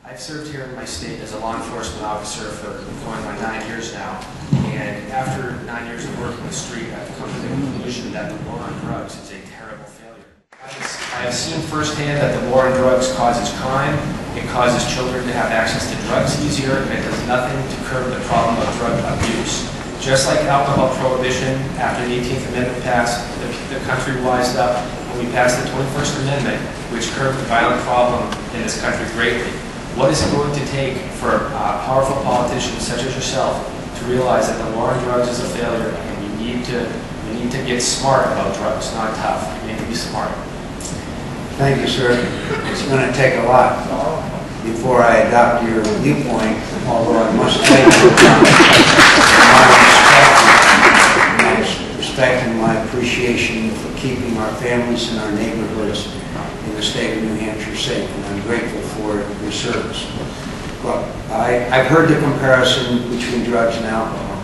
I've served here in my state as a law enforcement officer for going on 9 years now, and after 9 years of working the street, I've come to the conclusion that the war on drugs is a terrible failure. I have seen firsthand that the war on drugs causes crime, it causes children to have access to drugs easier, and it does nothing to curb the problem of drug abuse. Just like alcohol prohibition, after the 18th Amendment passed, the country wised up when we passed the 21st Amendment, which curbed the violent problem in this country greatly. What is it going to take for powerful politicians such as yourself to realize that the war on drugs is a failure, and we need to get smart about drugs, not tough. We need to be smart. Thank you, sir. It's going to take a lot before I adopt your viewpoint, although I must tell you my respect and my appreciation for keeping our families and our neighborhoods in the state of New Hampshire safe, and I'm grateful for your service. Well, I've heard the comparison between drugs and alcohol.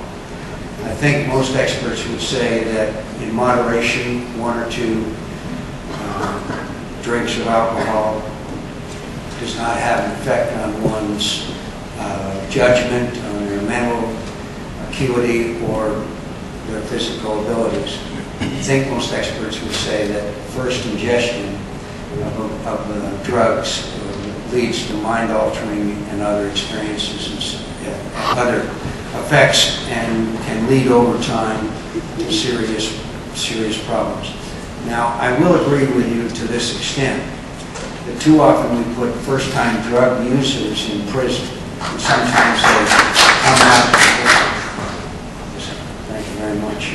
I think most experts would say that in moderation, 1 or 2 drinks of alcohol does not have an effect on one's judgment, on their mental acuity, or their physical abilities. I think most experts would say that first ingestion of drugs leads to mind-altering and other experiences and other effects, and can lead over time to serious problems. Now, I will agree with you to this extent, that too often we put first-time drug users in prison, and sometimes they come out. Thank you very much.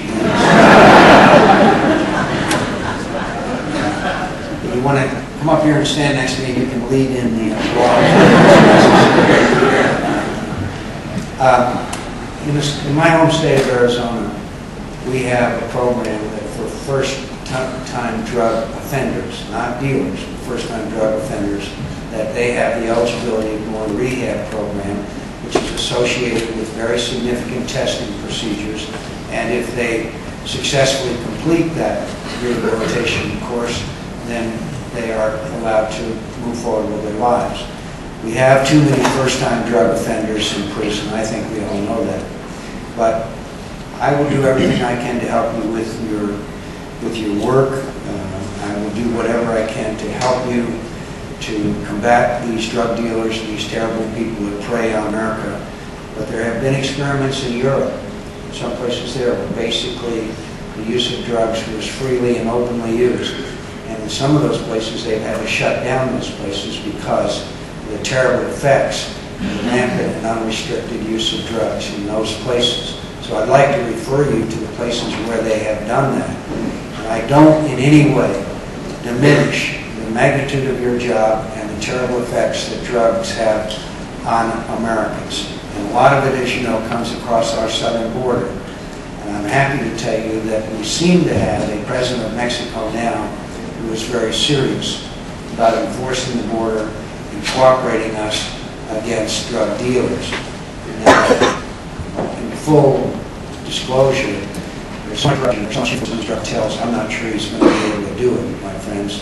If you want to come up here and stand next to me, you can lead in the applause. In my home state of Arizona, we have a program that for first-time drug offenders, not dealers, but first-time drug offenders, that they have the eligibility to go on a rehab program, which is associated with very significant testing procedures. And if they successfully complete that rehabilitation course, then they are allowed to move forward with their lives. We have too many first-time drug offenders in prison. I think we all know that. But I will do everything I can to help you with your work. I will do whatever I can to help you to combat these drug dealers, these terrible people that prey on America. But there have been experiments in Europe, some places there, where basically the use of drugs was freely and openly used. And in some of those places, they've had to shut down those places because of the terrible effects of the rampant and unrestricted use of drugs in those places. So I'd like to refer you to the places where they have done that. And I don't in any way diminish the magnitude of your job and the terrible effects that drugs have on Americans. And a lot of it, as you know, comes across our southern border. And I'm happy to tell you that we seem to have a president of Mexico now who is very serious about enforcing the border and cooperating us against drug dealers. Now, in full disclosure, there's so much information from drug tells, I'm not sure he's going to be able to do it, my friends.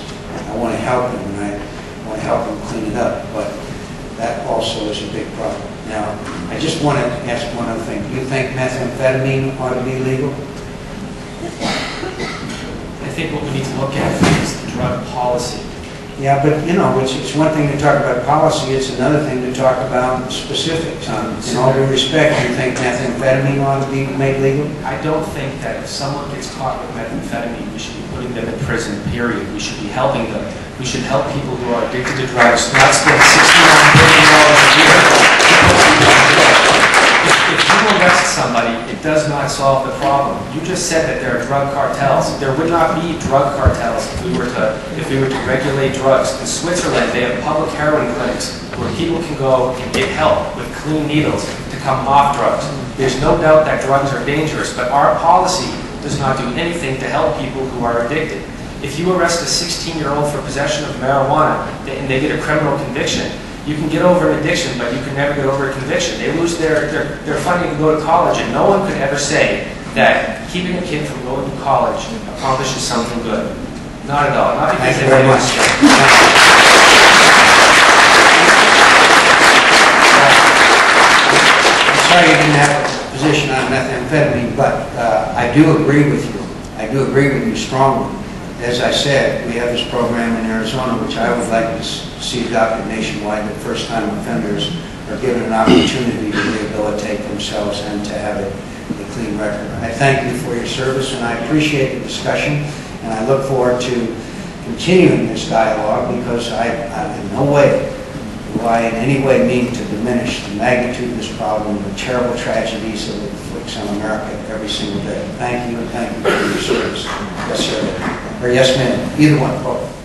I want to help him, and I want to help him clean it up, but that also is a big problem. Now, I just want to ask one other thing. Do you think methamphetamine ought to be legal? I think what we need to look at is the drug policy. Yeah, but you know, it's one thing to talk about policy, it's another thing to talk about specifics. In all due respect, do you think methamphetamine ought to be made legal? I don't think that if someone gets caught with methamphetamine, we should be putting them in prison, period. We should be helping them. We should help people who are addicted to drugs, not spend $69 billion a year to put people in jail. If you arrest somebody, it does not solve the problem. You just said that there are drug cartels. There would not be drug cartels if we were to regulate drugs. In Switzerland, they have public heroin clinics where people can go and get help with clean needles to come off drugs. There's no doubt that drugs are dangerous, but our policy does not do anything to help people who are addicted. If you arrest a 16-year-old for possession of marijuana and they get a criminal conviction, you can get over an addiction, but you can never get over a conviction. They lose their funding to go to college, and no one could ever say that keeping a kid from going to college accomplishes something good. Not at all. Not because Thank you very much. sorry you didn't have a position on methamphetamine, but I do agree with you. I do agree with you strongly. As I said, we have this program in Arizona, which I would like to see adopted nationwide, that first-time offenders are given an opportunity to rehabilitate themselves and to have a clean record. I thank you for your service, and I appreciate the discussion, and I look forward to continuing this dialogue, because I in no way do I in any way mean to diminish the magnitude of this problem, the terrible tragedies that it inflicts on America every single day. Thank you, and thank you for your service. Yes, sir. Or yes, ma'am. Either one. Both.